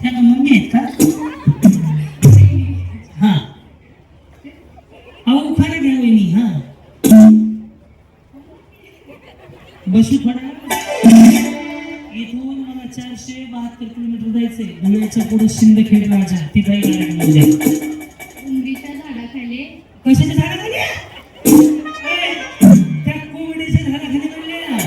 त्या का मम्मी आहेत का? हा अहो खरं घ्या वहिनी. हा बसू थोडा. इथून मला 472 किलोमीटर जायचंय. धुळ्याच्या पुढे शिंदखेड राजा तिथं एक कार्यक्रम म्हणजे उंबरीच्या झाडाखाली. कशाच्या झाडाखाली? त्या कोंबडीच्या झाडाखाली म्हणले ना.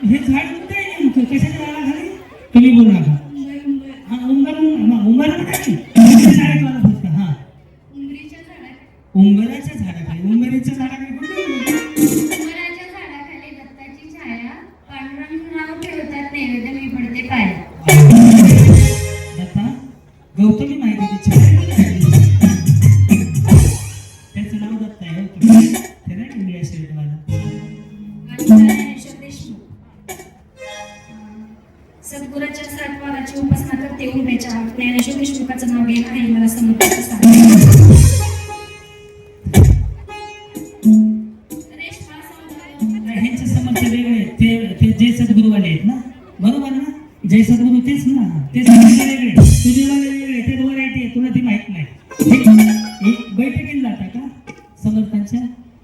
हे झाड कुठे आहे नेमकं? कशाच्या झाडाखाली? तुम्ही बोलू नका. हा उंबर नाही फक्त. हा उंबराच्या झाडाखाली. उंबराच्या झाडाखाली कुठे? उंबराच्या झाडाखाली दत्ताची छाया. पांडुरंग नाव ठेवतात नैवेद्य मी पडते पाय. दत्ता गौतमी माहिती त्याचं नाव दत्ता आहे. त्याला ठेवली असेल तुम्हाला. सद्गुरूच्या 7 वाराची उपासना करते उंबऱ्याच्या आत. ज्ञानेश्वर देशमुखाचं नाव घेणं आहे मला समर्पित सांग. ह्यांचे समर्थ वेगळे. ते जय सद्गुरुवाले आहेत ना, बरोबर ना? जय सद्गुरु तेच ना. ते समर्थ वेगळे, तुझे वाले वेगळे. ते व्हरायटी आहे, तुला ती माहित नाही. बैठकीला जाता का समर्थांच्या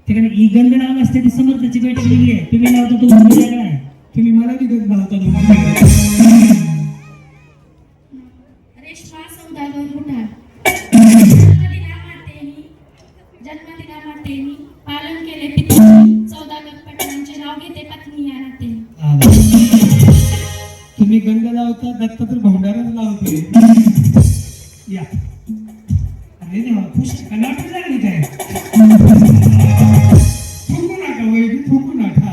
ठिकाणी? ही गंध लावून असते ती समर्थाची बैठक वेगळी आहे. तुम्ही लावता तो वेगळा आहे. तुम्ही मला बी गंध लावता. रेशमा सौदा दोन बुटार. जन्मदिना मातेनी पालन केले पित्यानी. 14 गणपतींचे नाव घेते पत्नी या नाते. तुम्ही गंध लावता, दत्त तर भंडाराच लावतोय. या अरे देवा, खुश नाटक लागली काय? थुंकू नका वैदी, थुंकू नका.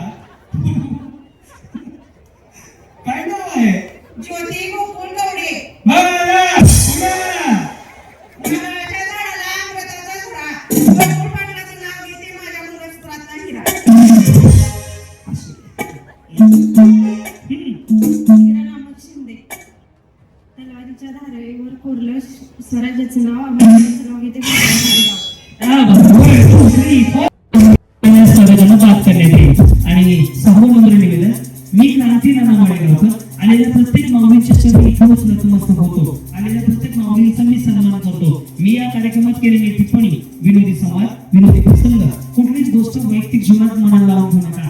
काय नाव आहे? ज्योती गोकुळ गवडे. गोकुळ पाटलाचं नाव घेते माझ्या मंगळसूत्रातला हिरा. हिरा नामक शिंदे. तलवारीच्या धारेवर कोरलं स्वराज्याचं नाव. अमरावतीचं नाव घेते आणि 6वं नंबर निवेदन. मी क्रांती नाना माळेगावकर. आलेल्या प्रत्येक माऊलीच्या चरणी खरंच नतमस्तक होतो. आलेल्या प्रत्येक माऊलीचा मी सन्मान करतो. मी या कार्यक्रमात केलेली टिप्पणी विनोदी संवाद, विनोदी प्रसंग, कुठलीच गोष्ट वैयक्तिक जीवनात मनाला लावून घेऊ नका.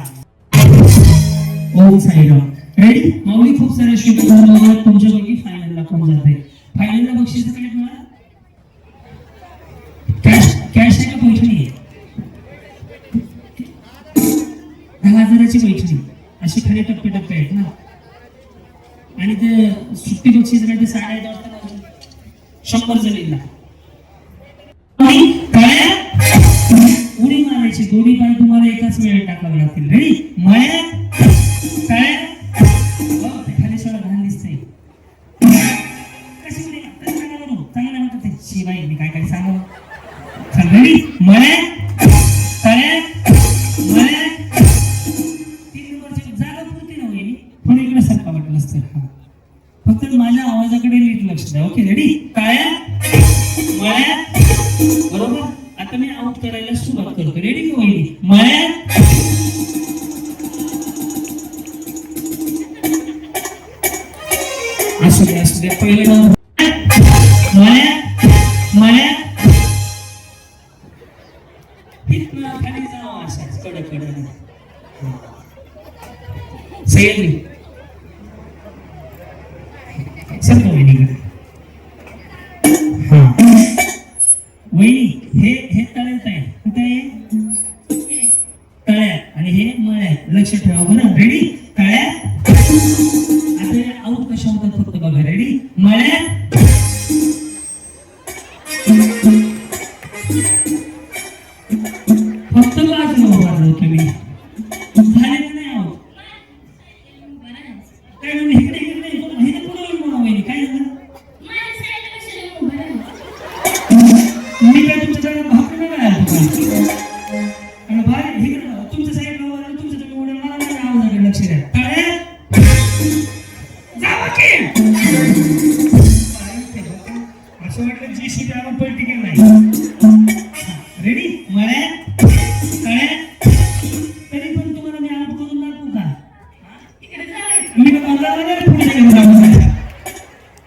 ओम साईराम. रेडी? माऊली खूप साऱ्या शुभकामना. तुमच्यापैकी फायनलला कोण जाते? फायनलला बक्षीस काय तुम्हाला? कॅश आहे का पैठणी आहे? 10,000ची पैठणी. अशी खरे टप्पे टप्पे आहेत ना. आणि ते सुट्टी बक्षीस काय ते 100,000 100 जणींना. उडी मारायची. दोन्ही पाय तुम्हाला एकाच वेळेत टाकावे लागतील. रेडी? मळ्या काय खाली सोडा. लहान दिसतंय. कशी उडी? चांगलं म्हणतात ते. शिवाई मी काय काय सांगू. चल रेडी? मळ्या काय मळ्या. 3 नंबरची जागा पुरती ना होईल. थोडं इकडे सरका वाटलं असतं. फक्त माझ्या आवाजाकडे नीट लक्ष द्या. Okay ready? काळ्या मळ्या. बरोबर. आता मी आउट करायला सुरुवात करतो. रेडी का वहिनी? मळ्या असू दे. पहिलं नाव मळ्या मळ्या. तिथनं खाली जाऊ अशाच कडकडे. सह्याद्री सरका वहिनीकडे. हा वहिनी हे तळ्यात आहे. कुठे आहे? तळ्यात. आणि हे मळ्यात. लक्ष ठेवा बरं. रेडी? तळ्यात. आता आऊट कशा होतात फक्त बघा. रेडी? मळ्यात. फक्त बाजूला उभारलो तुम्ही. झाले का नाही आऊट? काय म्हणजे इकडे पुढे बोला वहिनी. काय झालं? मी काय तुमच्या भाकरी नाही आलो. आणि बाहेर इकडे तुमच्या साईडला वगैरे तुमच्या मला नाही आवाजाकडे लक्ष द्या. तळ्यात जावा की. अरे पुढे गेला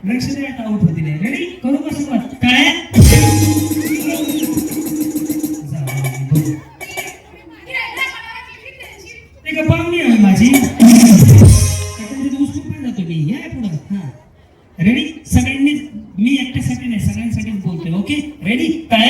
लक्ष द्या आउट होतील रेडी करू का सुरुवात काय ते का पाहुणी आहे माझी त्याच्यामध्ये दोन स्कूप जातो मी या पुढं हा रेडी सगळ्यांनी मी एकट्यासाठी नाही सगळ्यांसाठीच बोलतोय ओके रेडी काय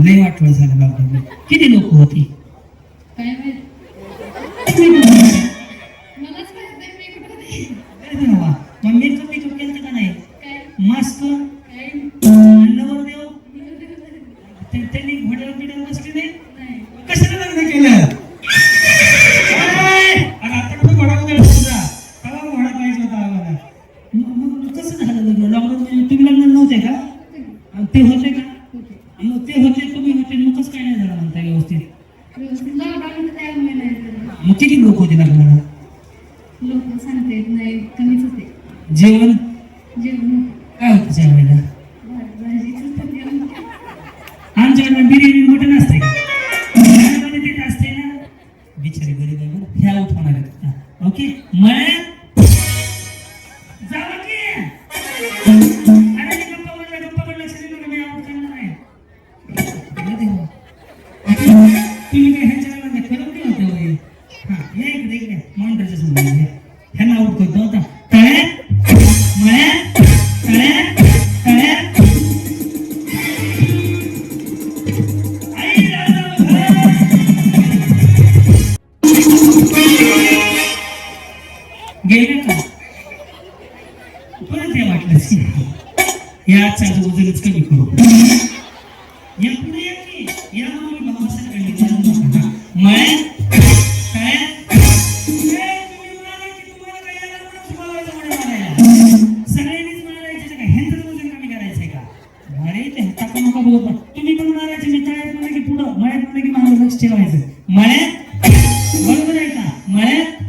लय वाटलं झालं लॉकडाऊन किती लोक होती काय माहित मलाच माहित नाही मी कुठं होते. अरे देवा मग मेकअप केलं का नाही काय मास्क काय नवरदेव त्यांनी घोड्यावर बिड्यावर बसले नाही नाही कशाला लग्न केलं अरे आता कुठं घोडा वगैरे तुझा तेव्हा घोडा पाहिजे होता आम्हाला मग कसं झालं लग्न लॉकडाऊन तुम्ही लग्न नव्हते का ते होते का मग ते होते तुम्ही होते मग कसं काय नाही झालं म्हणताय व्यवस्थित व्यवस्थित लॉकडाऊन तर तयार नाही झालं. मग किती लोक होते लग्नाला लोक सांगता येत नाही कमीच होते जेवण जेवण काय होतं जेवायला भाजी चपाती आमटी. आमच्याकडे बिर्याणी मटण असते का घरामध्ये ते असते ना बिचारी गरीब आहे बरं. ह्या उठवणार आहेत हा, ओके मग जावा की अरे मी गप्पा लक्ष देऊ नका मी आउट करणार आहे अरे देवा. तुम्ही काय ह्यांच्या लग्नात करत नाही होते होय हा या इकडे मॉनिटरच्या समोर या. ह्यांना आउट करतो आता काय मळ्या काय काय आई गेले का परत हे वाटलं या आजचा वजनच कमी करू या पुढे या की या मग बाबासाहेब मळ्या काय सगळ्यांनीच म्हणायचं का ह्यांचं वजन कमी करायचंय का अरे ते टाका नका बरोबर तुम्ही पण म्हणायचे मी काय म्हणलं की पुढं मळ्यात म्हणलं की माझं लक्ष ठेवायचं मळ्यात बरोबर आहे का मळ्यात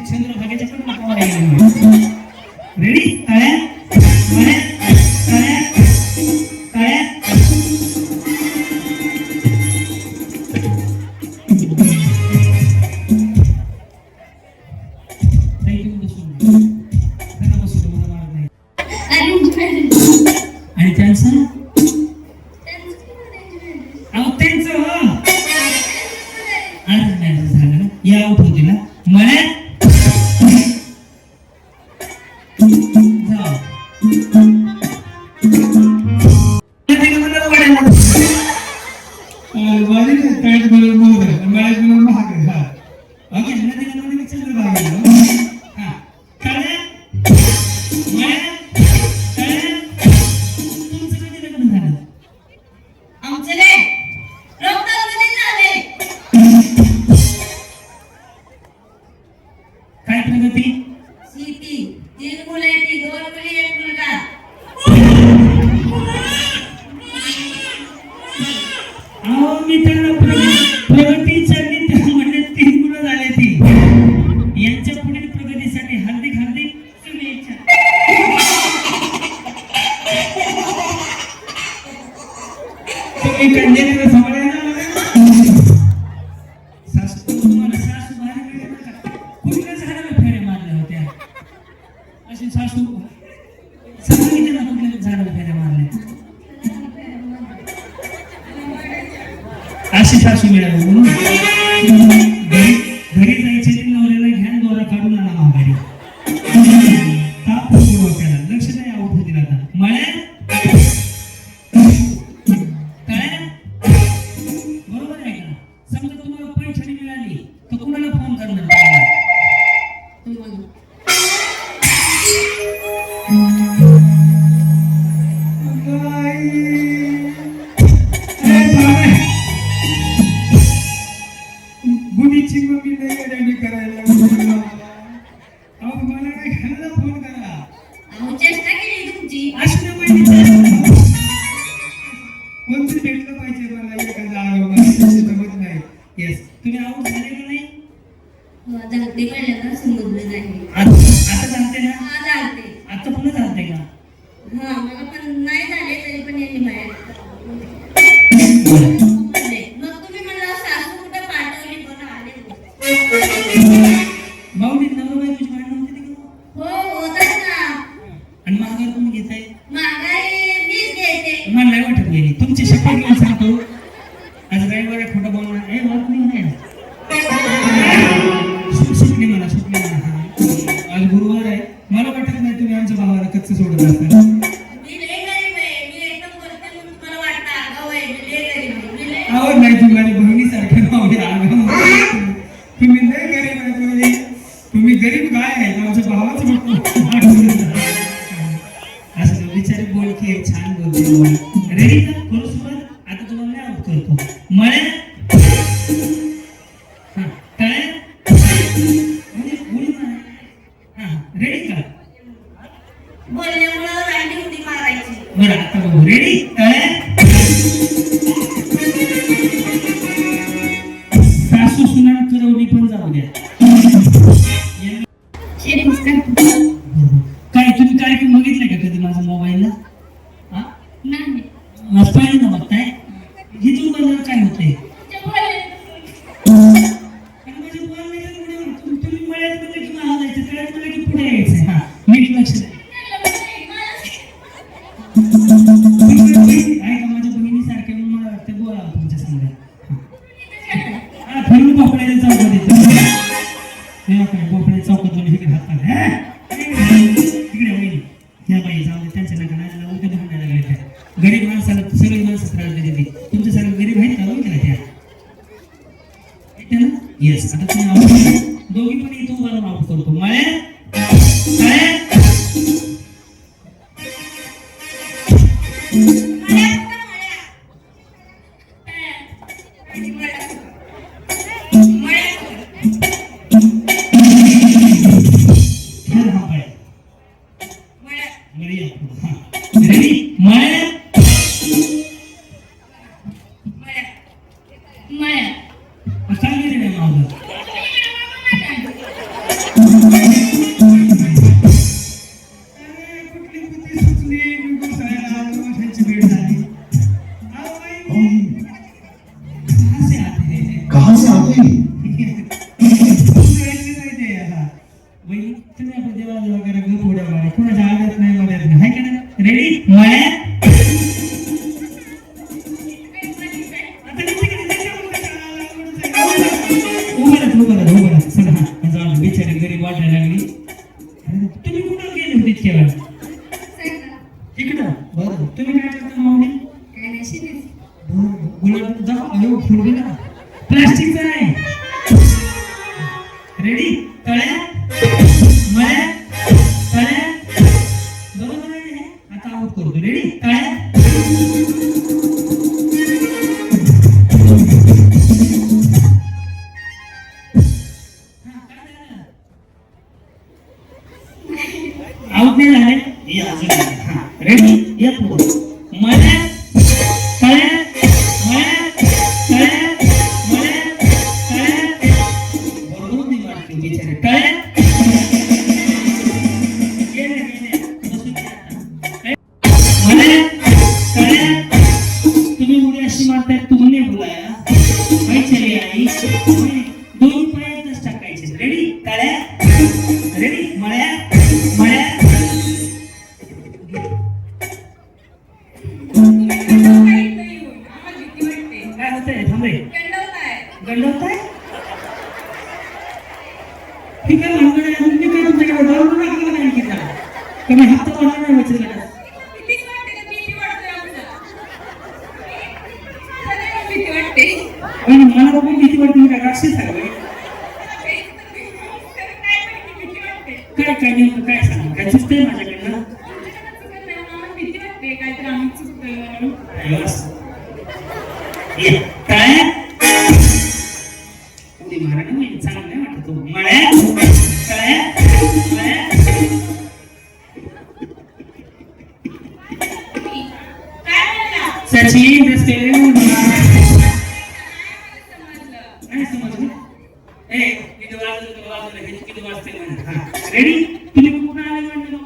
चंद्रभागेच्या कडून नका रेडी काय मळ्यात काय काय आणि त्यांचं अहो त्यांचं अर्ज मॅरेज झालं ना या आउट होती ना मळ्यात काय प्रगती शेती 3 मुलं आहेत 2 मुली 1 मुलगा अहो मी त्यांना प्रगती चालली त्या म्हणजे 3 मुलं झाले ती यांच्या पुढील प्रगतीसाठी हार्दिक हार्दिक शुभेच्छा तुम्ही कन्याला सांभाळायला सासू तुम्हाला सासू बाहेर गेले नका कुठल्या झाडाला फेरे मारल्या होत्या अशी सासू सांगितलं ना कुठल्या झाडाला फेरे मारल्या अशी सासू मिळाली म्हणून घरी जायचे ते नवऱ्याला घ्या दोरा काढून आणा माघारी ताप होतो त्याला लक्ष नाही आउट होतील आता मळ्या काय बरोबर आहे का समजा तुम्हाला पैठणी मिळाली तर कुणाला फोन करणार गुडीची मम्मी नाही रेडी करायला अहो मला काय घ्यायला फोन करा अहो चेष्टा केली तुमची अशी नाही कोणतं भेटलं पाहिजे मला एखादा जमत नाही येस तुम्ही आउट झाले का नाही धाकटे पहिल्यांदा समजलं नाही. आता सांगते ना, हा झालते. आता पुन्हा सांगते का? हा मला पण नाही झाले तरी पण यांनी बाहेर बरं. मग तुम्ही म्हणलं सासू कुठे पाठवली पण आले भाऊजी नवरा बायकोची भांडणं होते का? हो होतात ना. आणि माघार कोण घेताय? महागाई मीच घेते. मला नाही वाटत गेली तुमची शपथ घेऊन सांगतो, आज रविवार आहे, खोटं बोलणार हे वाट नाही. सुटली मला आज गुरुवार आहे, मला वाटत नाही तुम्ही आमच्या भावाला कच्च सोडत असता. मी लय गरीब आहे. मी एकदम बोलते म्हणून तुम्हाला वाटतं आगाऊ आहे. मी लय गरीब आहे. मी लय आवड नाही तुम्ही माझ्या बहिणीसारखे नाव आहे. तुम्ही लय गरीब आहे. तुम्ही गरीब काय आहे आमच्या भावाचं असं विचार बोलकी छान बोलते. रेडी का? करू सुरुवात. आता तुम्हाला नाही आवड करतो. मळे तळे म्हणजे बोलू ना. रेडी का? बोलण्यामुळं रांडी उडी मारायची. बरं आता बघू. रेडी तळे. सासू सुना करवली पण जाऊ द्या. काय तुम्ही कार्यक्रम बघितलाय का कधी माझ्या मोबाईलला? नाही. पहिल्यांदा बघताय? हिथून बघल्यावर काय होतंय? तुम्ही मळ्यात म्हणलं की मागं जायचं, तळ्यात म्हणलं की पुढे यायचं. हा नीट लक्ष द्या. ऐका माझ्या बहिणीसारखे म्हणून मला वाटतं बोलावं तुमच्या संग. फिरून भोपळ्याच्या चौकात येतो. भोपळ्या चौकात इकडे हातात इकडे वहिनी या बाई जाऊ दे त्यांच्या नका नाला उद्या भांडायला लागले. त्या गरीब माणसाला सगळी माणसं त्रास देते. तुमच्यासारखं गरीब आहेत का बघितलं त्या येस. आता तुम्ही आउट दोघी पण इथं उभा राहून आउट करतो. मळे तळे. रेडी मळे. सांगितलं नाही माझं. कुठली कुठली सुचली मोठ्यांची भेट झाली. कहाँ से आते हैं? वही तुम्ही आपण देवा वगैरे घर पुढे बघा कोणाच्या आदत नाही मदत नाही हाय का नाही. रेडी मळे. बिचारी गरीब वाटायला लागली. तुम्ही कुठं गेले होते इतक्या वेळ? इकडं. बरं तुम्ही काय करता माऊली? गुलाब जाऊ फुल ना प्लास्टिकचा आहे. रेडी तळ्या मळ्या तळ्या. बरोबर आहे. आता आउट करतो. रेडी तळ्या. आउट नाही झाले. रेडी या पुढे मळ्या तळ्या मळ्या तळ्या मळ्या तळ्या. बरोबर नाही वाटते बिचारे तळ्या. मळ्या तळ्या. तुम्ही मुली अशी मारताय तुमने बोलाया भाई चली आई. दोन पायातच टाकायचे. रेडी तळ्या. रेडी मळ्या मळ्या. काय होतंय? थांबे. गंडवताय? ठीक आहे भानगड आहे. अजून मी काय तुमच्याकडे दारू लागला नाही केला. कमी हप्ता वाढला नाही बचत गटात. आणि मला बघून भीती वाटते. मी काय राक्षस आहे बाई? काय काय नेमकं काय सांगा? काय चुकतंय माझ्याकडनं? काय उडी मारा ना. मी चांगलं नाही वाटत. मळ्या काय सचिन रस्ते नाही समजलं. ए किती वाजलं हे किती वाजते म्हणा. हा रेडी. तुम्ही कुठून आले म्हणलं?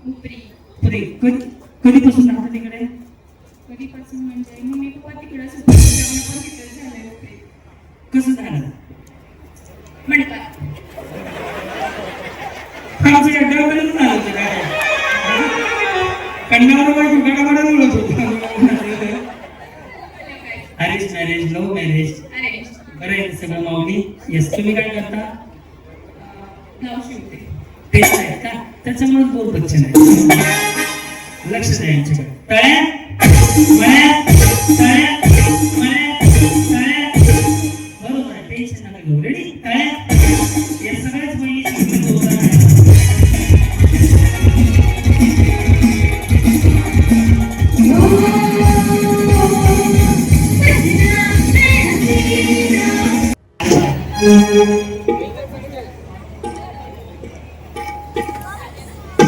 उपरी. पुढे कधीपासून राहता तिकडे? कधीपासून म्हणजे मम्मी पप्पा तिकडे असं पण तिकडे झालंय उपरी. कसं झालं? म्हणतात आमचं या गावाकडे झालं होतं काय? कन्नावर बायको गडाबडा बोलत होता. Arrange marriage, love marriage? अरे बरं आहे सगळं माऊली. येस. तुम्ही काय करता? नाव शिवते. तेच आहे का? त्याच्यामुळे बोल बच्चन आहे. लक्ष द्या यांच्याकडे. तळ्या मळ्या तळ्या मळ्या तळ्या. बरोबर आहे. टेन्शन नका घेऊ. रेडी? तळ्या. या सगळ्याच बहिणीची उदाहरण आहे.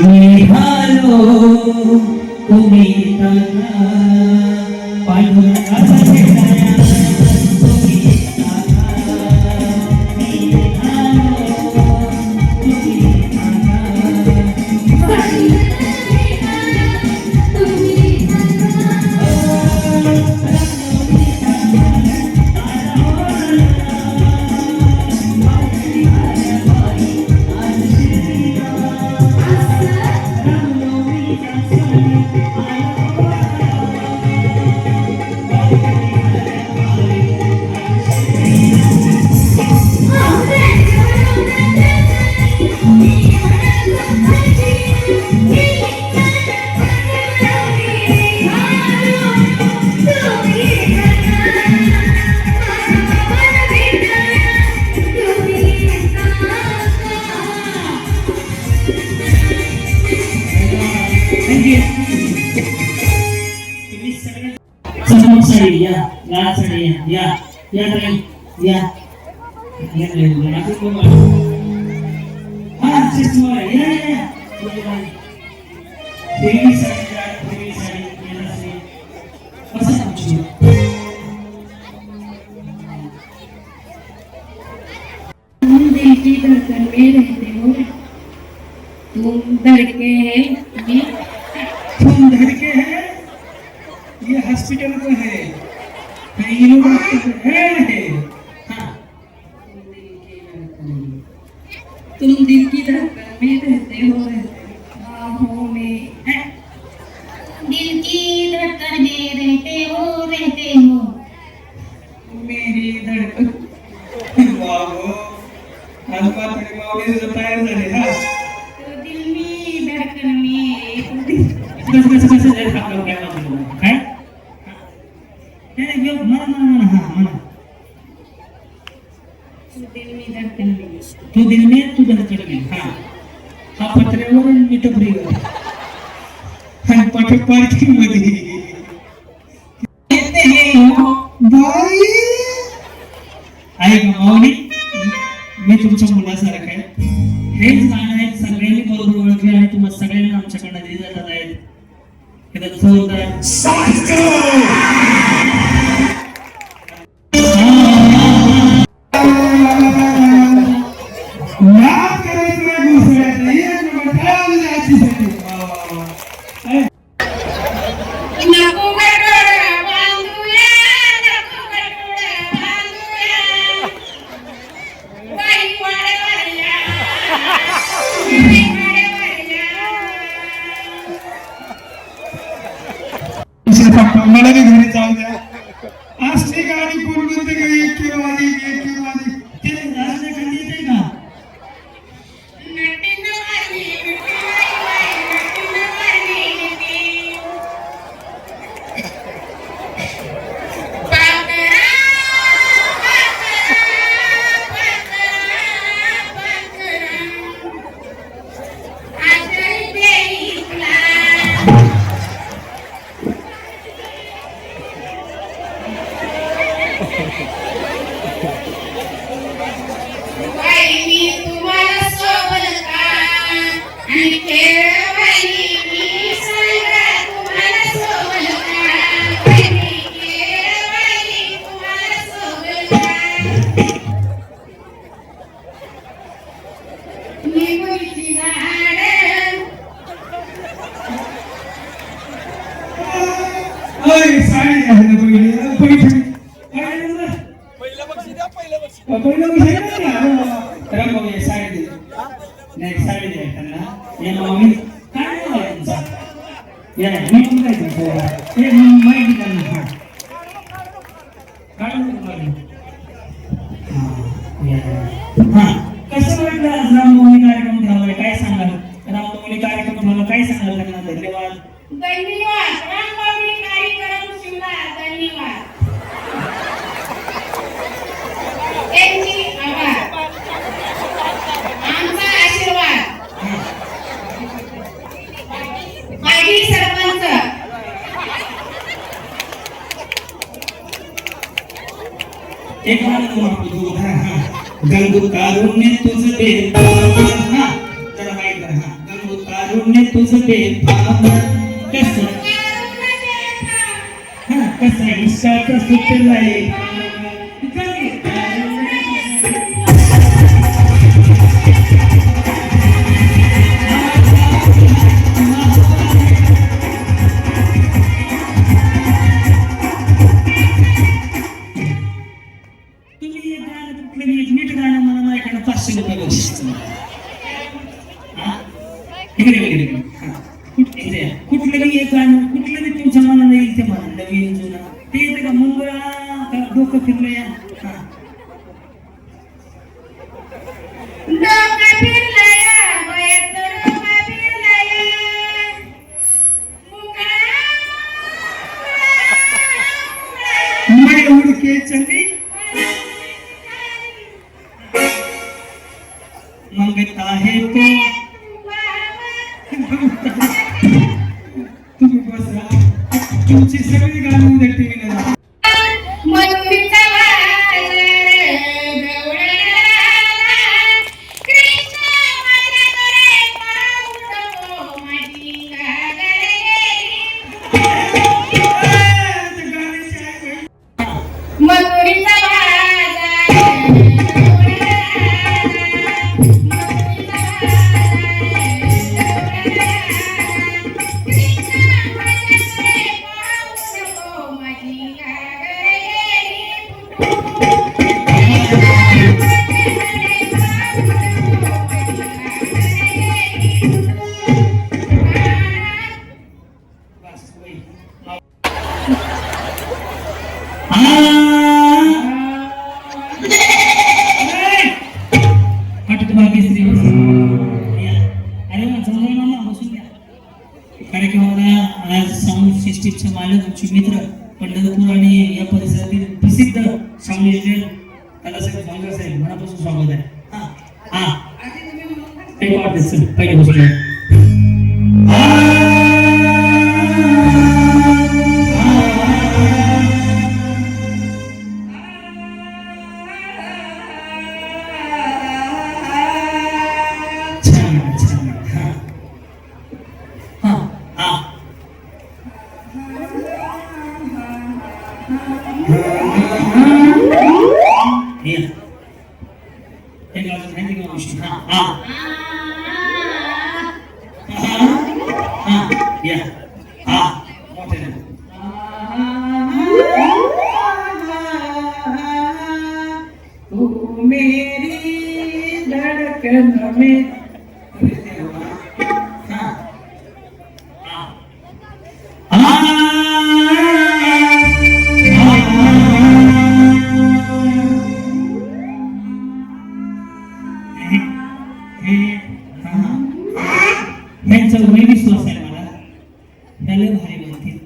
निघालो तुम्ही ताना पांडुरंगाचा खेळाया तुम्ही ताना. निघालो तुम्ही साडी या, लाल साडी या, या ताई या. हा चष्मा या या. देवी साडी या, देवी साडी या से. कसं सांगू? तुम दिल की धड़कन में रहते हो, तुम धड़के हैं तुम धड़के हैं. ये हॉस्पिटल को है, ये डॉक्टर है. हाँ. तुम दिल की धड़कन में रहते हो, बाहों में दिल की धड़कन में रहते हो मेरी धड़कन. वाह आज मात्र मावळी तयार झाले. हा तो दिल में धड़कन में कसं काय म्हणतो काय? नाही म्हणा हा म्हणा. तो दिल में धड़कन में. तू दिल में तू धडकन में. हा हा पत्र्यावर मी टपरीवर आणि पाठी पार्किंग मध्ये येते हे बाई. ऐक माऊली, मी तुमच्या मुलासारखं आहे. हेच गाणं आहे सगळ्यांनी बरोबर ओळखले आणि तुम्हाला सगळ्यांना आमच्याकडनं दिले जात आहेत. मला घरी जाऊ द्या. असली गाडी कोण बोलते का? एक किलो वाली ते राजने खाली येते का? निगुलची झाडं ओय साडी आहे ना पहिलं बक्षीस द्या पहिलं बक्षीस रंगवले साडी दे नाही साडी द्या त्यांना या मामी काय नाव आहे तुमचं या मी पण काय सांगतो हे माहिती त्यांना काय हा कसं वाटलं आज रामनवमी कार्यक्रम झालाय काय सांगाल रामनवमी कार्यक्रम झाला काय सांगाल त्यांना धन्यवाद धन्यवाद रामनवमी कार्यक्रम शिवला धन्यवाद त्यांची आभार आमचा आशीर्वाद माजी सरपंच एक गाणं म्हणतो गंगू कारुण्य तुझं बेफाम हा जरा माहित आहे हा गंगू कारुण्य तुझं बेफाम कसं हा कसं इश्काचं सुटलंय तुम्ही एक गाणं कुठलं एक नीट गाणं मला माझ्याकडे 500 रुपये बक्षीस इकडे हा कुठलं एक गाणं कुठलं बी तुमच्या मनाला येईल ते म्हणा नवीन जुना ते येते का मंगळा का डोकं फिरलं या हा डोका फिरलाया वयाचं डोका फिरलाया मैं उड़ के चली मंगता है तो तुम्ही बसा तुमची सगळी गाणी उद्या टीव्हीला मयुरीचा वाज गवळणारा कृष्ण माझ्याकडे पाहू नको माझी मयुरीचा कार्यक्रमाला आज साऊंड सिस्टीमचे मालक आमचे मित्र पंढरपूर आणि या परिसरातील प्रसिद्ध साऊंड इंजिनियर दादासाहेब भांगर साहेब मनापासून स्वागत आहे हा हा ते वाटते पहिले बसून मेरी धड़कन में त्यांचा विश्वास आहे मला त्याला भारी म्हणतील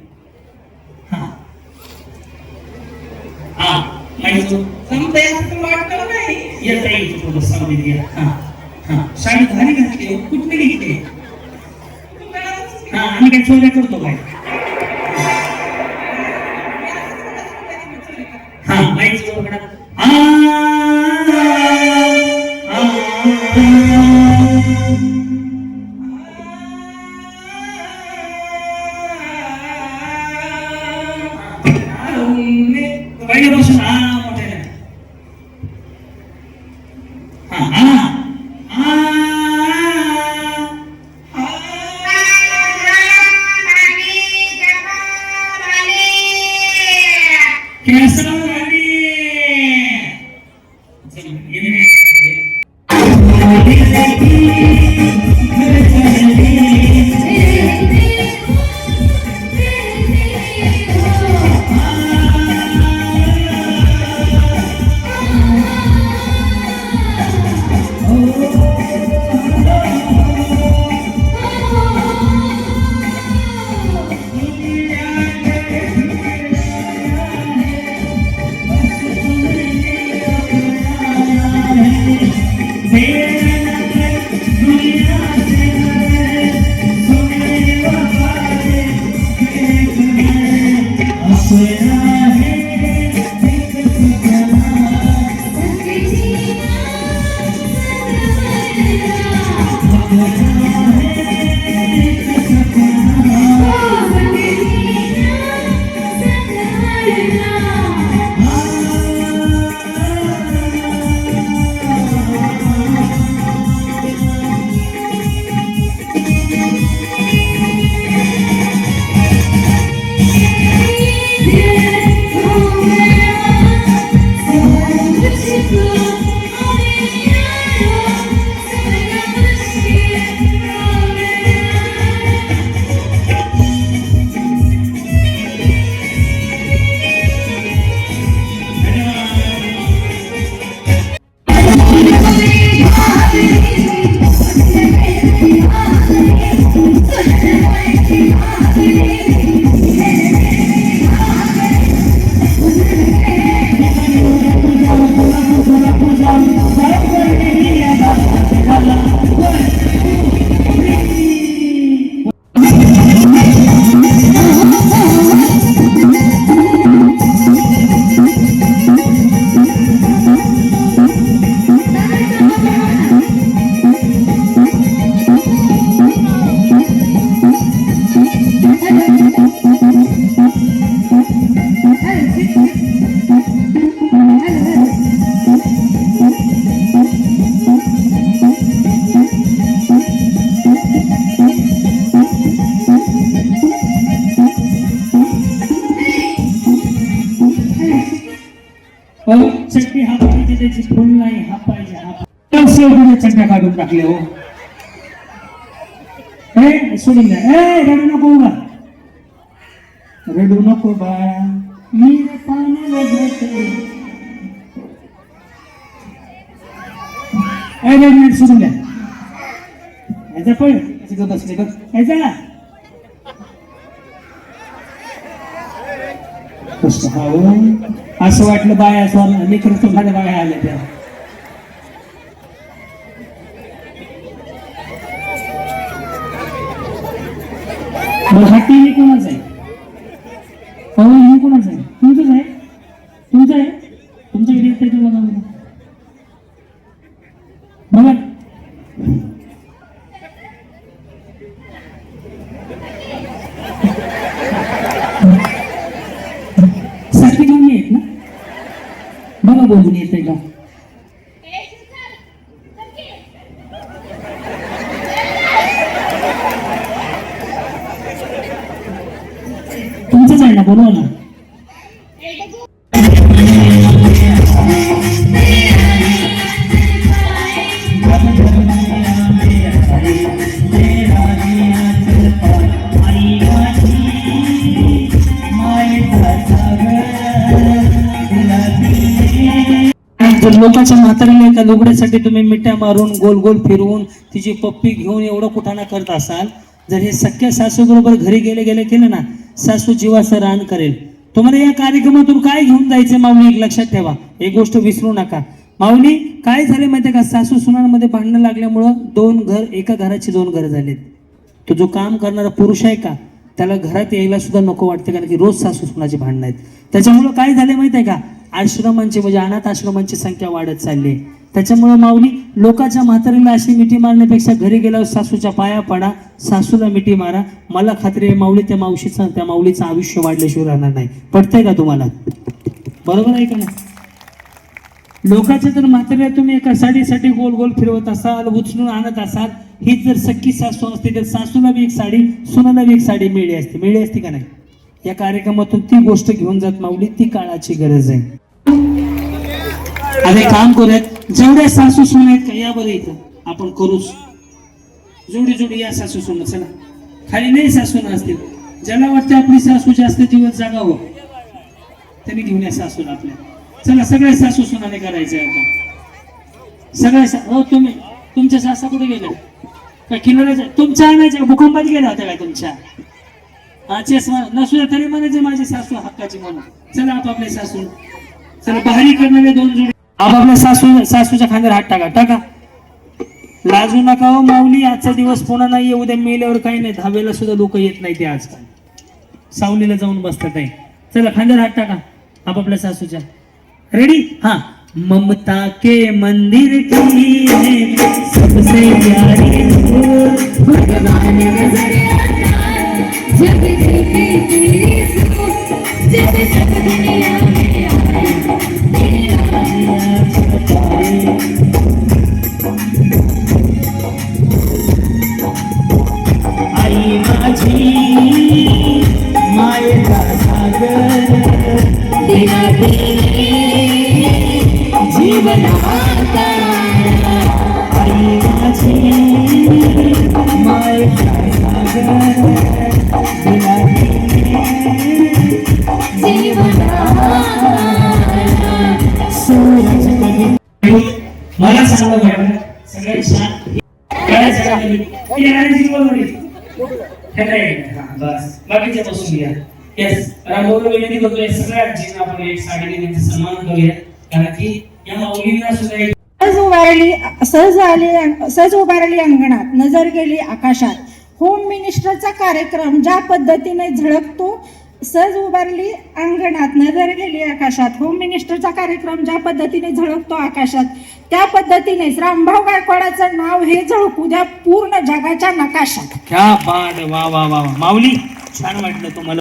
हा हा माहिती वाटलं नाही येता येईल थोडं सांगून द्या हा हा साडी भारी घातली कुठली घेतली हा आम्ही काय चोऱ्या करतो काय हा माहिती पहिल्यापासून मोठ्याने चटणी हा पाहिजे त्याची फुल नाही हा पाहिजे हा चटण्या काढून टाकले हो सोडून द्या रडू नको बा रडू नको बाळा मी पाण्याला जाते मिनिट सोडून द्या याचा पण बसले बघ याचा असं वाटलं बाया असं लेकर तुम्हाला बाया आल्या त्या हा टीव्ही कोणाचा आहे हे कोणाचं आहे तुमचंच आहे तुमचं आहे तुमच्याकडे येत आहे बघा बघा सारखी कमी आहेत ना बघा बोलून येते का तुमचंच आहे ना बोलवा ना लोकांच्या म्हातारीला एका लुगड्यासाठी तुम्ही मिठ्या मारून गोल गोल फिरवून तिची पप्पी घेऊन एवढं कुठाना करत असाल जर हे सख्या सासू बरोबर घरी गेले गेले केलं ना सासू जीवाचं रान करेल तुम्हाला या कार्यक्रमातून काय घेऊन जायचं माऊली एक लक्षात ठेवा एक गोष्ट विसरू नका माऊली काय झाले माहितीये का सासू सुनांमध्ये भांडणं लागल्यामुळं एका घराची दोन घरं झालेत तो जो काम करणारा पुरुष आहे का त्याला घरात यायला सुद्धा नको वाटते कारण की रोज सासू सुनाची भांडणं आहेत त्याच्यामुळं काय झाले माहितीये का आश्रमांची म्हणजे अनाथ आश्रमांची संख्या वाढत चालली त्याच्यामुळे माऊली लोकांच्या म्हातारीला अशी मिठी मारण्यापेक्षा घरी गेल्यावर सासूच्या पाया पडा सासूला मिठी मारा मला खात्री आहे माऊली त्या माऊलीचं आयुष्य वाढल्याशिवाय राहणार नाही पटतंय का तुम्हाला बरोबर आहे का नाही लोकांच्या तर म्हातारीला तुम्ही एका साडीसाठी गोल गोल फिरवत असाल उचलून आणत असाल हीच जर सख्खी सासू असते तर सासूला बी एक साडी सुनाला बी एक साडी मिळली असती का नाही या कार्यक्रमातून ती गोष्ट घेऊन जात माऊली ती काळाची गरज आहे. आता काम करूयात जेवढे सासू सुना आहेत का या बरं इथं आपण करूच. जोडी जोडी या सासू सुना. चला खाली नाही सासू असतील, ज्याला वाटतं आपली सासू जास्त दिवस जागावं त्यांनी घेऊन या सासूला आपल्या. चला सगळ्या सासू सुनाने करायचं आता. सगळ्या हो तुम्ही तुमच्या सासा कुठे गेल्या काय किल्ल्याच्या तुमच्या आणायच्या भूकंपात गेल्या होत्या काय तुमच्या? नसू तरी म्हणायचे माझी सासू हक्काची म्हणून. चला आपापल्या सासू. चला बाहेरी करणारे दोन जोडी आपापल्या सासूच्या खांद्यावर हात टाका. टाका लाजू नका हो माऊली. आजचा दिवस पुन्हा नाही, उद्या मेल्यावर काही नाही. धाब्याला सुद्धा लोक येत नाही ते आजकाल सावलीला जाऊन बसतात आहे. चला खांद्यावर हात टाका आपापल्या सासूच्या. रेडी? हा. ममता के मंदिर की है सबसे प्यारी भगवान नजर जब देखे तेरी सूरत जैसे सब दुनिया में आई माझी मायेचा सागर जीवन आता आई माझी मायेचा सागर जीवन सूरज कधी. मला सांगा मॅडम सगळ्यात छान काय सांगितलं की एनर्जी बोलवली बस बाकीच्या बसून घ्या. येस रामभाऊ विनंती करतोय सगळ्या आजींना आपण एक साडी देण्याचा सन्मान करूया, कारण की या माऊलींना सुद्धा एक सहज उभारली अंगणात, नजर गेली आकाशात. होम मिनिस्टरचा कार्यक्रम ज्या पद्धतीने झळकतो, सहज उभारली अंगणात, नजर गेली आकाशात. होम मिनिस्टरचा कार्यक्रम ज्या पद्धतीने झळकतो आकाशात, त्या पद्धतीनेच रामभाऊ गायकवाडाचं नाव हे झळकू द्या पूर्ण जगाच्या नकाशात. क्या बात. वा वा वा वा. माऊली छान वाटलं तुम्हाला.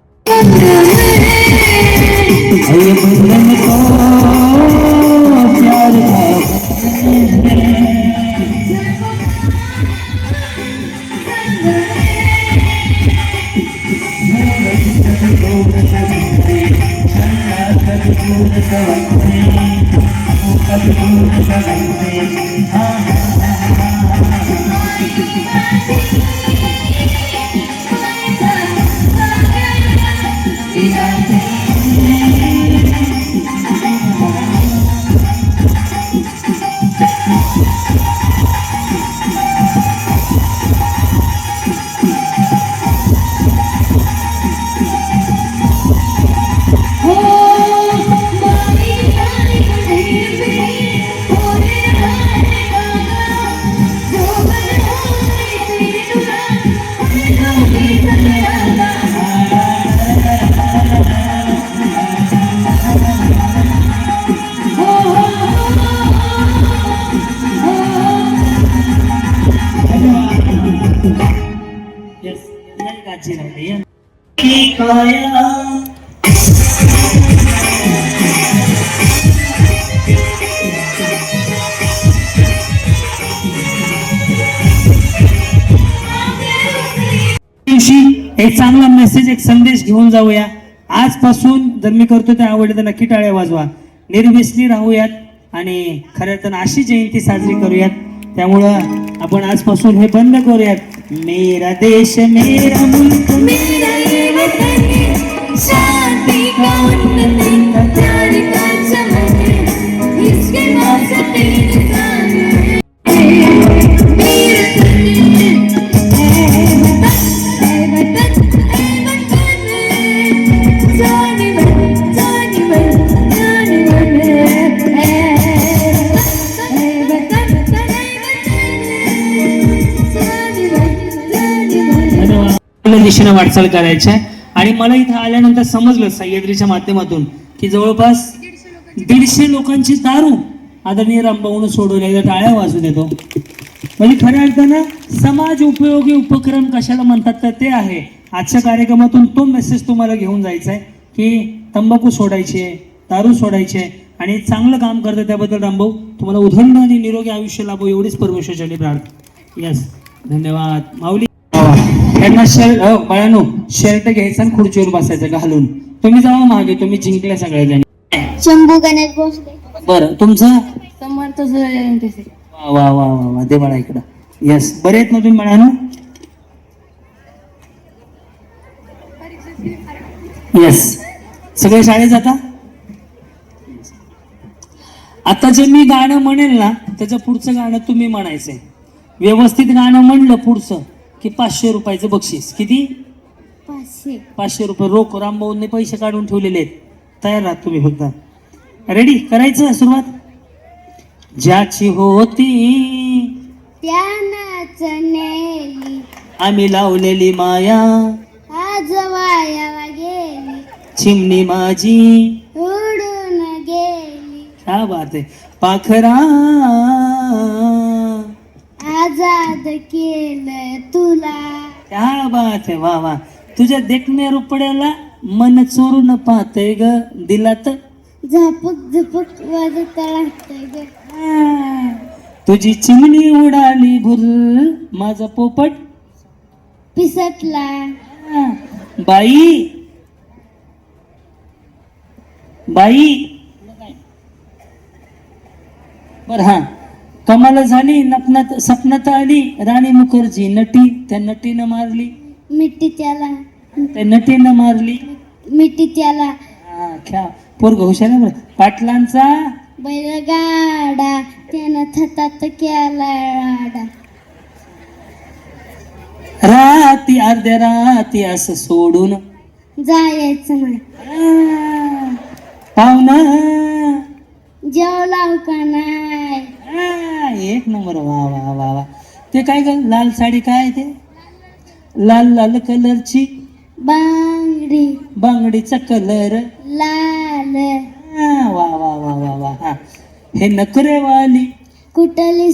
एक चांगला मेसेज, एक संदेश घेऊन जाऊया. आजपासून जर मी करतो ते आवडले तर नक्की टाळ्या वाजवा. निर्व्यसनी राहूयात आणि खरं तर अशी जयंती साजरी करूयात. त्यामुळं आपण आजपासून हे बंद करूयात. मेरा देश मेरा मुल्क मेरा ये वतन शांति का उन्नति प्यार का चमन इसके वास्ते इंसान मेरा तन है वतन जाने मन जाने मन है वतन दिशेने वाटचाल करायची आहे. आणि मला इथं आल्यानंतर समजलं सह्याद्रीच्या माध्यमातून की जवळपास 150 लोकांची दारू आदरणीय रामभाऊनं सोडवल्या. टाळ्या वाजू देतो. म्हणजे खऱ्या अर्थानं समाज उपयोगी उपक्रम कशाला म्हणतात तर ते आहे. आजच्या कार्यक्रमातून तो मेसेज तुम्हाला घेऊन जायचा आहे की तंबाखू सोडायची आहे, दारू सोडायची आहे आणि चांगलं काम करतं त्याबद्दल रामभाऊ तुम्हाला उदंड आणि निरोगी आयुष्य लाभो एवढीच परमेश्वराची प्रार्थना. यस धन्यवाद माऊली. यांना शर्ट बाळानो शर्ट घ्यायचा आणि खुर्चीवर बसायचं घालून. तुम्ही जावा मागे, तुम्ही जिंकल्या सगळ्या जणी. शंभू गणेश भोसले. बरं तुमचं? समर्थ जयंती. वा वा वा वा, दे बाळा इकडं. यस, बरे आहेत ना तुम्ही बाळांनो? यस, सगळे शाळेत जाता? आता जे मी गाणं म्हणेल ना त्याच्या पुढचं गाणं तुम्ही म्हणायचंय. व्यवस्थित गाणं म्हणलं पुढचं की 500 रुपयाचं बक्षीस. किती? 500 रुपये रोख. रामभाऊंनी पैसे काढून ठेवलेले आहेत. तयार राहा तुम्ही फक्त. रेडी? करायचं सुरुवात. ज्याची होती त्यानंच नेली, आम्ही लावलेली माया, आज वाया गेली, चिमणी माझी उडून गेली. क्या बात आहे. पाखरा आजाद केलं तुला. क्या बात आहे. वा वा. तुझ्या देखण्या रुपड्याला मन चोरून पाहतय ग, दिलात झपक झपक वाजत राहतंय ग. तुझी चिमणी उडाली भुर, माझा पोपट पिसटला. बाई बाई. बर हा. कमाल झाली नपनात सपनात आली राणी मुखर्जी नटी, त्या नटीनं मारली, मिठी त्याला, त्या नटीनं मारली. मिठी त्याला. हा, ख्या पोरग हुशार आहे बरं. पाटलांचा बैलगाडा त्यानं थतात केला राडा. राती अर्ध्या राती असं सोडून जायचं नाही. पाहुणा जेवलाव का नाही. एक नंबर. वा वा वा वा. ते काय ग लाल साडी काय आहे ते? लाल लाल कलरची बांगडी, बांगडीचा कलर लाल. वा वा वा वा वा. हा. हे नखरेवाली कुठली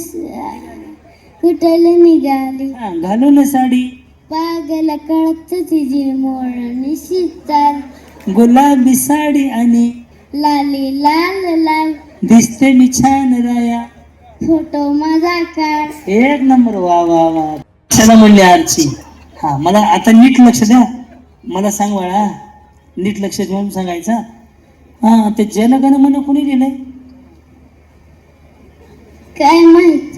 निघाली, हा, घालून साडी पागल कळत तिची मोळणी शीतल. गुलाबी साडी आणि लाली लाल लाल, दिसते मी छान राया. फोटो माझा काढ. एक नंबर. वा वा वा. कशाला म्हणली आरची? हा, मला आता नीट लक्ष द्या. मला सांग बाळा, नीट लक्ष देऊन सांगायचं. हा, ते जनगण मन कोणी लिहिलंय? काय माहित?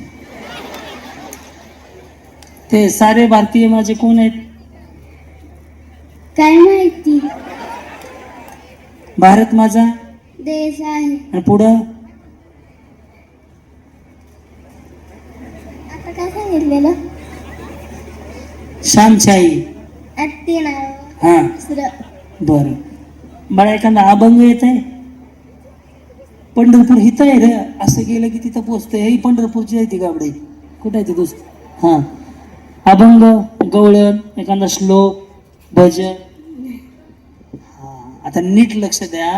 ते सारे भारतीय माझे कोण आहेत? काय माहिती? भारत माझा देश आहे. आणि पुढं आता काय सांगितलेलं? श्यामशाही. आत्ती नाव हा, दुसरं. बर. मला एखादा अभंग येत आहे? पंढरपूर हित आहे रे, असं गेलं की तिथं पोचतंय. ही पंढरपूरची आहे ती गाबडी. कुठे आहे ती दोस्त? हा, अभंग, गवळण, एखादा श्लोक, भजन. हा, आता नीट लक्ष द्या.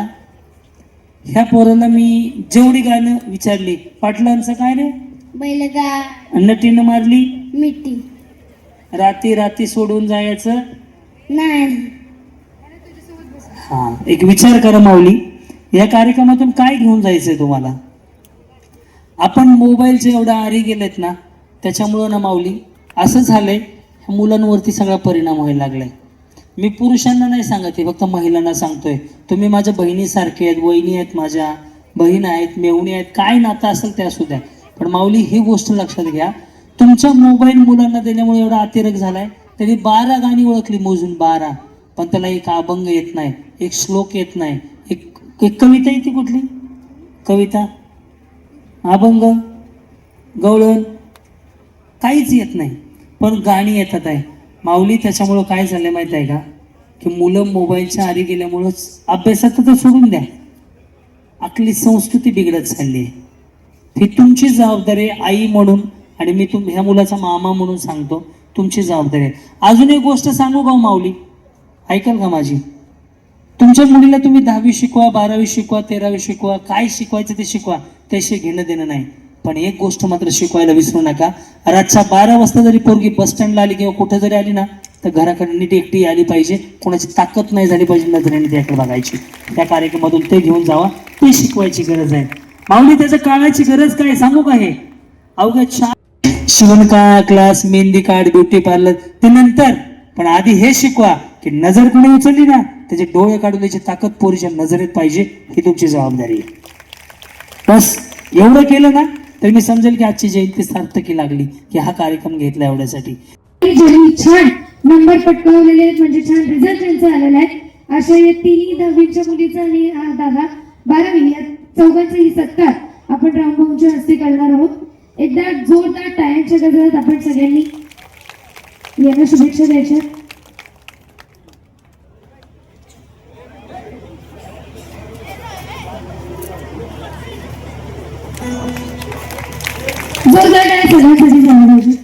ह्या पोराला मी जेवढी गाणं विचारली, पाटलांचं काय रे? बैलगा, नटीनं मारली, मिठी राती राती सोडून जायचं नाही. हा, एक विचार करा माऊली, या कार्यक्रमातून काय घेऊन जायचंय तुम्हाला? आपण मोबाईलचे एवढा आरी गेलेत ना, त्याच्यामुळं ना माऊली असं झालंय, ह्या मुलांवरती सगळा परिणाम व्हायला लागलाय. मी पुरुषांना नाही सांगत आहे, फक्त महिलांना सांगतोय. तुम्ही माझ्या बहिणीसारखे आहेत, वहिनी आहेत, माझ्या बहीण आहेत, मेवणी आहेत, काय नातं असेल ते असू द्या. पण माऊली ही गोष्ट लक्षात घ्या, तुमच्या मोबाईल मुलांना देण्यामुळे एवढा अतिरेक झालाय. त्यांनी 12 गाणी ओळखली मोजून 12, पण त्याला एक अभंग येत नाही, एक श्लोक येत नाही, एक कविता येते. कुठली कविता, अभंग, गवळण, काहीच येत नाही, पण गाणी येतात आहे माऊली. त्याच्यामुळं काय झालं माहिती आहे का, की मुलं मोबाईलच्या आरी गेल्यामुळंच अभ्यासात तर सोडून द्या, आपली संस्कृती बिघडत चालली आहे. ही तुमची जबाबदारी आहे आई म्हणून, आणि मी ह्या मुलाचा मामा म्हणून सांगतो, तुमची जबाबदारी आहे. अजून एक गोष्ट सांगू का माऊली, ऐकाल का माझी? तुमच्या मुलीला तुम्ही 10वी शिकवा, 12वी शिकवा, 13वी शिकवा, काय शिकवायचं ते शिकवा, त्याशी घेणं देणं नाही. पण एक गोष्ट मात्र शिकवायला विसरू नका, रातच्या 12 वाजता जरी पोरगी बस स्टँडला आली किंवा कुठं जरी आली ना, तर घराकडे नीट एकटी आली पाहिजे, कोणाची ताकद नाही झाली पाहिजे नजरेने त्याकडे बघायची. त्या कार्यक्रमातून ते घेऊन जावा, ते शिकवायची गरज आहे माऊली. त्याचं काळाची गरज काय सांगू का? हे अवघ्या 4 शिवणकाम class, mehndi card, beauty parlour ते नंतर, पण आधी हे शिकवा की नजर कोणी उचलली ना, त्याचे डोळे काढून द्यायची ताकद पोरीच्या नजरेत पाहिजे. ही तुमची जबाबदारी आहे. बस एवढं केलं ना, तर मी समजेल की आजची जयंती सार्थकी लागली की हा कार्यक्रम घेतला एवढ्यासाठी. ज्यांनी छान नंबर पटकावलेले आहेत, म्हणजे छान रिझल्ट त्यांचा आलेला आहे, अशा या तिन्ही 10वीच्या मुलीचा आणि दादा 12वी या चौघांचाही सत्कार आपण रामभाऊंच्या हस्ते करणार आहोत. एकदा जोरदार टाळ्यांच्या गजरात आपण सगळ्यांनी यांना शुभेच्छा द्यायच्या. जोरदार टाळ्या सगळ्यांसाठी झाल्या पाहिजे.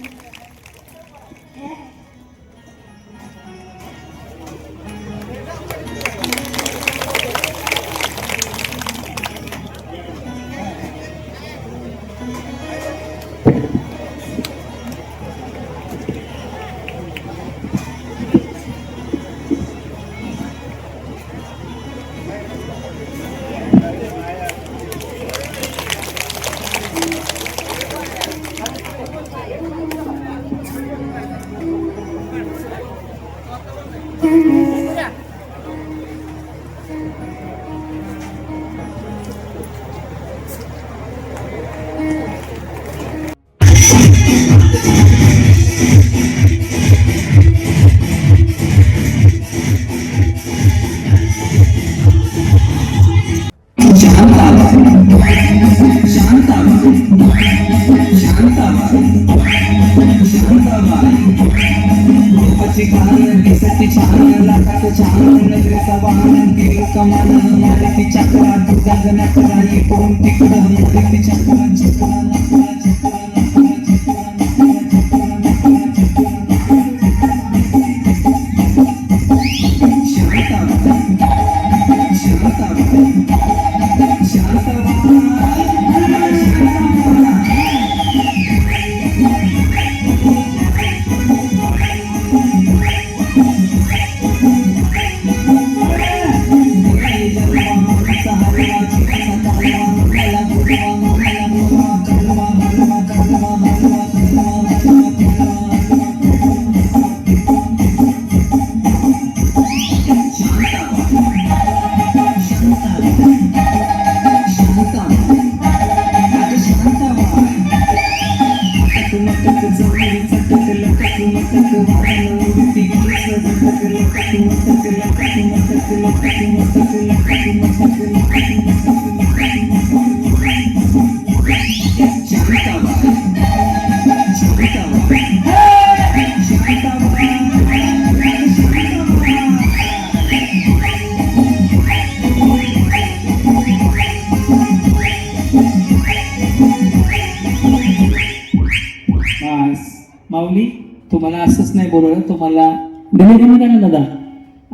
माऊली तुम्हाला असंच नाही बोलवलं, तुम्हाला दिले का ना दादा.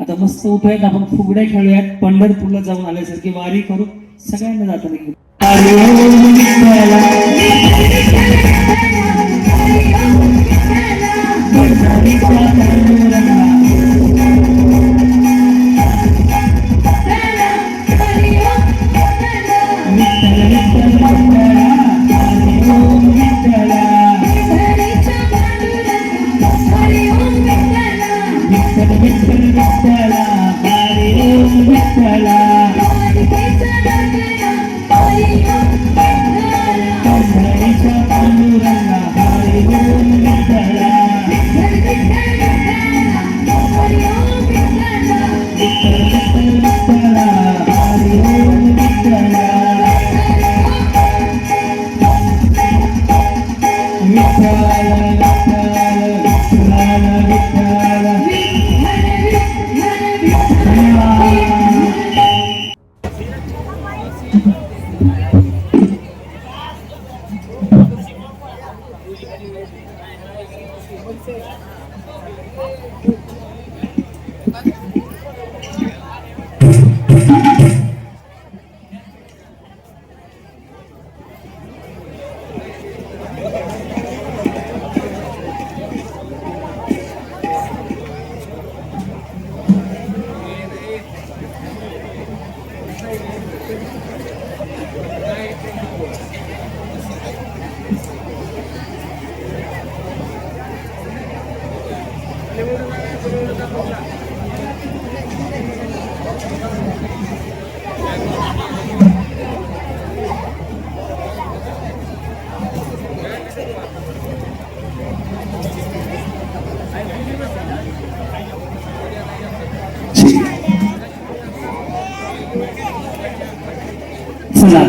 आता मस्त उठूयात, आपण फुगड्या खेळूयात, पंढरपूरला जाऊन आल्यासारखी वारी करू सगळ्यांना जाताना. चला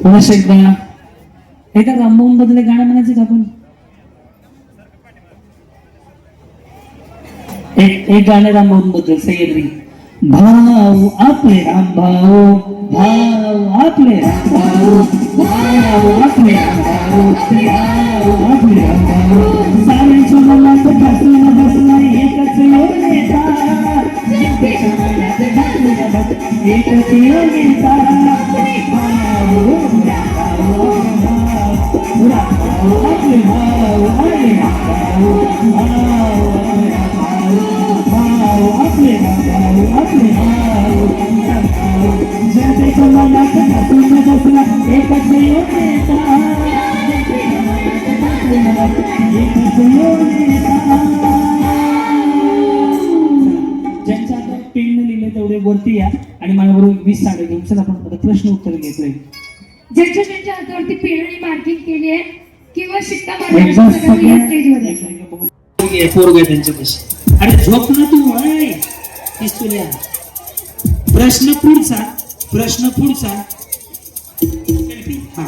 पुन्हा एकदा रामभाऊन बद्दल गाणं म्हणायचं का आपण? एक गाणं रामभाऊन बद्दल सह्याद्री. भाऊ आपले रामभाऊ, भाऊ आपले रामभाऊ, भाऊ आपले रामभाऊ, भाऊ आपले रामभाऊ. साऱ्यांच्या मनात बसला बसला एकच योनेचा, एकच योनेचा. भाऊ रामभाऊ, रामभाऊ आपले भाऊ, आपले रामभाऊ, भाऊ आपले रामभाऊ, आपले भाऊ, जनतेच्या मनात बसला बसला एकच योनेचा, एकच योनेचा. ज्यांच्या आता पेन लिहिले तेवढे वरती या आणि माझ्याबरोबर 20 साडे घेऊन चला आपण प्रश्न उत्तर घेतोय. ज्यांच्या ज्यांच्या हातावरती पेन आणि मार्किंग केली आहे किंवा शिक्का मारला स्टेजवर पोरग त्यांच्या कशी. अरे झोप ना तू. पिस्तुल्या. प्रश्न पुढचा, प्रश्न पुढचा. हा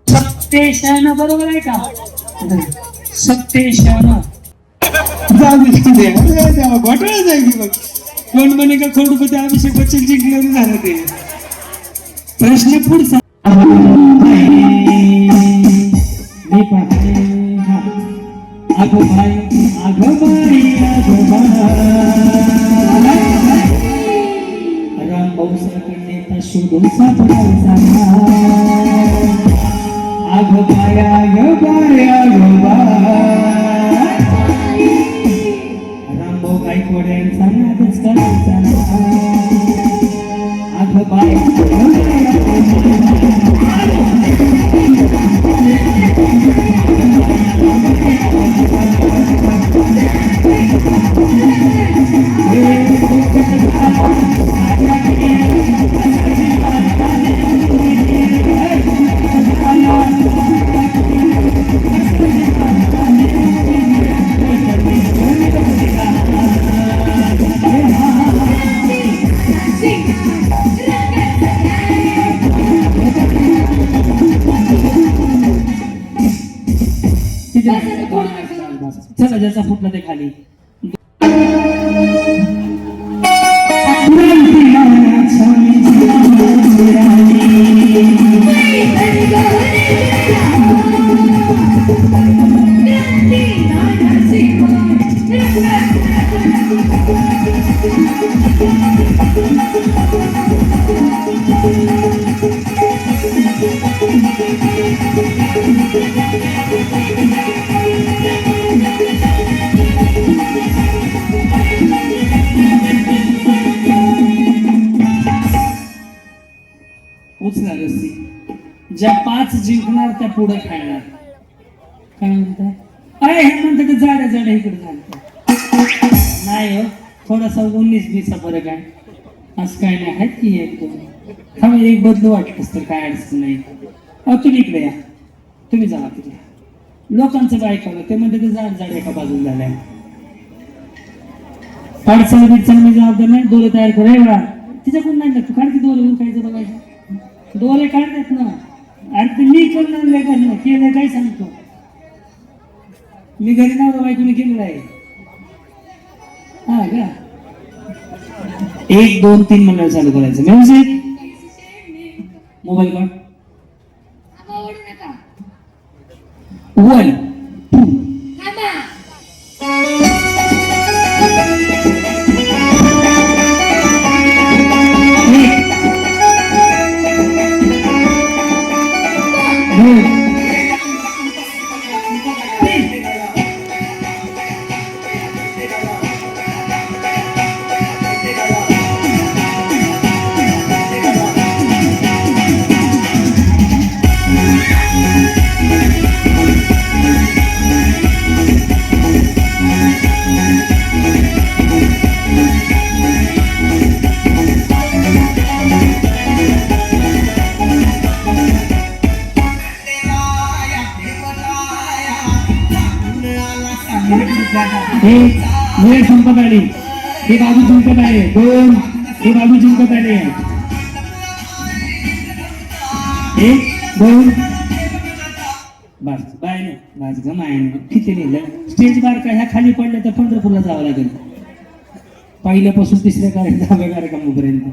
सप्तेशन बरोबर आहे का? सप्तेशन घोटाळा जाईल बघ. कोण म्हणे का खोडपती अभिषेक बच्चन जिंकलं झालं ते. प्रश्न पुढचा. मी पाहते आगो बाई, आगो बाई, आगो रामभाऊ सरकडे शोधून सापडायचा. आगो बाय, आगो बाय, आगो बाय. रामभाऊ गायकवाड यांचा नादच करायचा. आगो बाय, आगो चला ज्याचा फुटला ते खाली. उचला रस्सी. ज्या 5 जिंकणार त्या पुढे खेळणार. काय म्हणताय? अरे हे म्हणतात जाड्या जाड्या इकडे घालतात. नाही हो, थोडासा 19-20 फरक आहे. असं काय नाही. आहेत की एक दोन हा एक बदलू वाटत तर काय अडचण नाही. तुम्ही इकडे या, तुम्ही जा तिकडे. लोकांचं काय ऐकवलं ते म्हणते ते जाड जाड एका बाजूला झालंय. पाडचाल बिडचाल मी जबाबदार नाही. दोरे तयार करू एवढा तिच्याकडून नाही तू काढ की दोरे कायचं बघायचं. दोरे काढतात ना. अरे ते मी करणार नाही का केलं काय सांगतो मी. घरी नवरा बायकोने केलेलं आहे. हा का 1 2 3 मंडळ चालू करायचं. म्युझिक मोबाईल काढ. 1 2 3 एक वेळ संपत आली. ही बाजू जिंकत आहे 2. ही बाजू जिंकत आली आहे 1 2. बस बाय ना बस ग माय किती लिहिलं स्टेज बार का ह्या खाली पडल्या तर पंढरपूरला जावं लागेल पहिल्यापासून 3ऱ्या कार्यक्रमापर्यंत.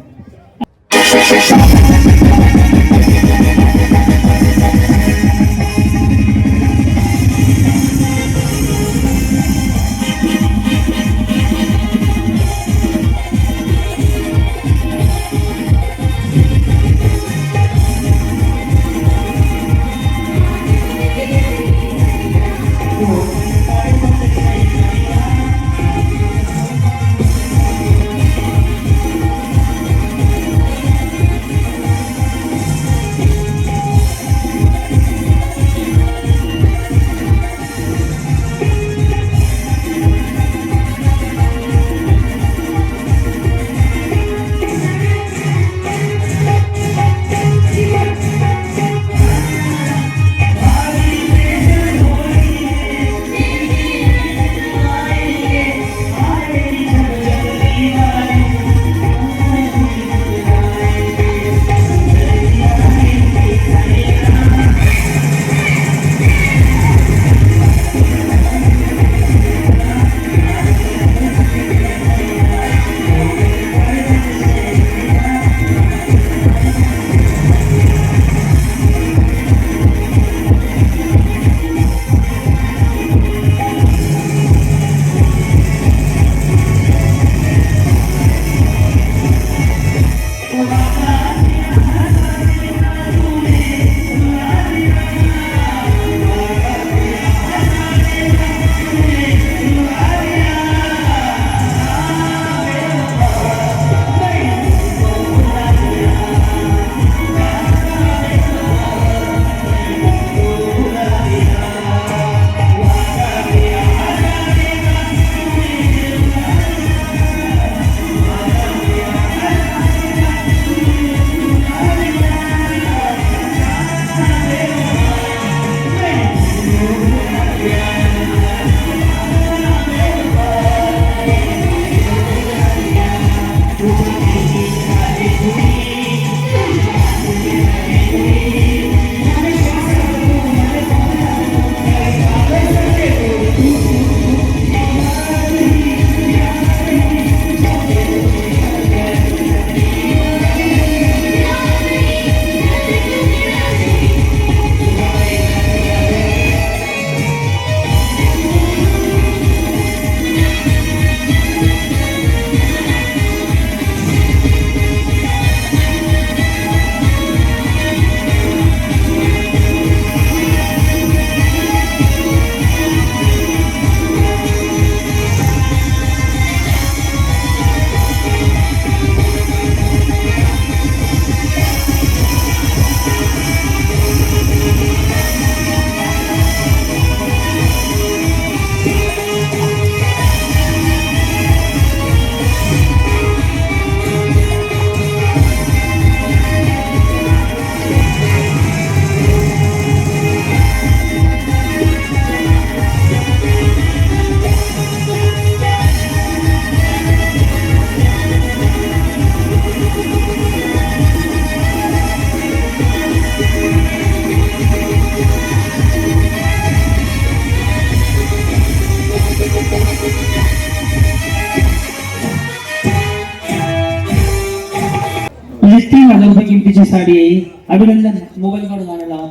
म्हणजे 3000 रुपये किमतीची साडी आहे. अभिनंदन. मोबाईल काढून आणायला लावा.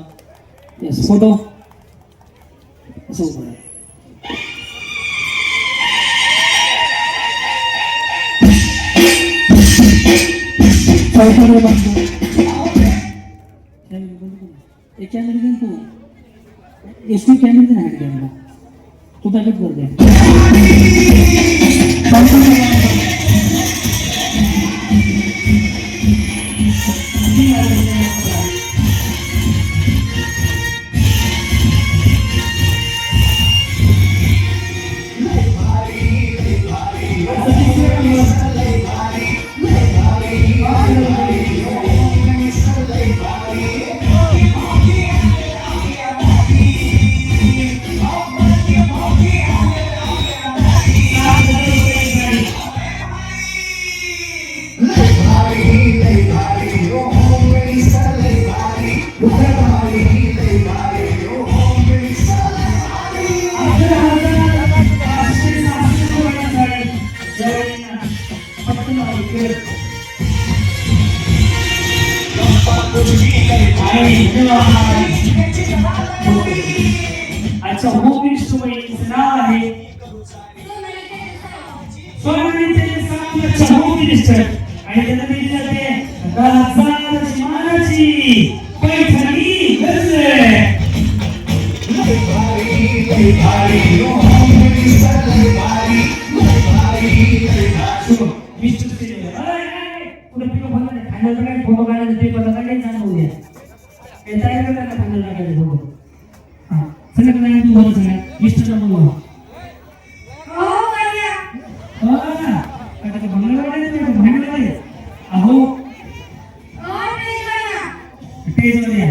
यस फोटो असं उभं आहे. कॅमेरा तू पॅकेट करते अच्छा होम मिनिस्टर बाईचं नाव आहे सोनाली सामने अच्छा होम मिनिस्टर आणि त्याला दिली जाते राजधानी मानाची पैठणी गजरे फोटो काढायचं ते पता काय सांगू द्या सगळ्यात तू बरं सगळ्या मिस्टरचा बोलवा अहो टेजवर या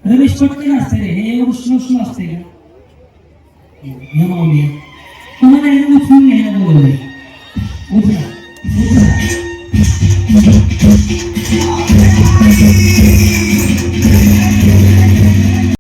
रमेश पटकन असते रे हे उष्ण असते का हे माऊली तुम्हाला हे उचलून घ्यायला बोलवलंय उचला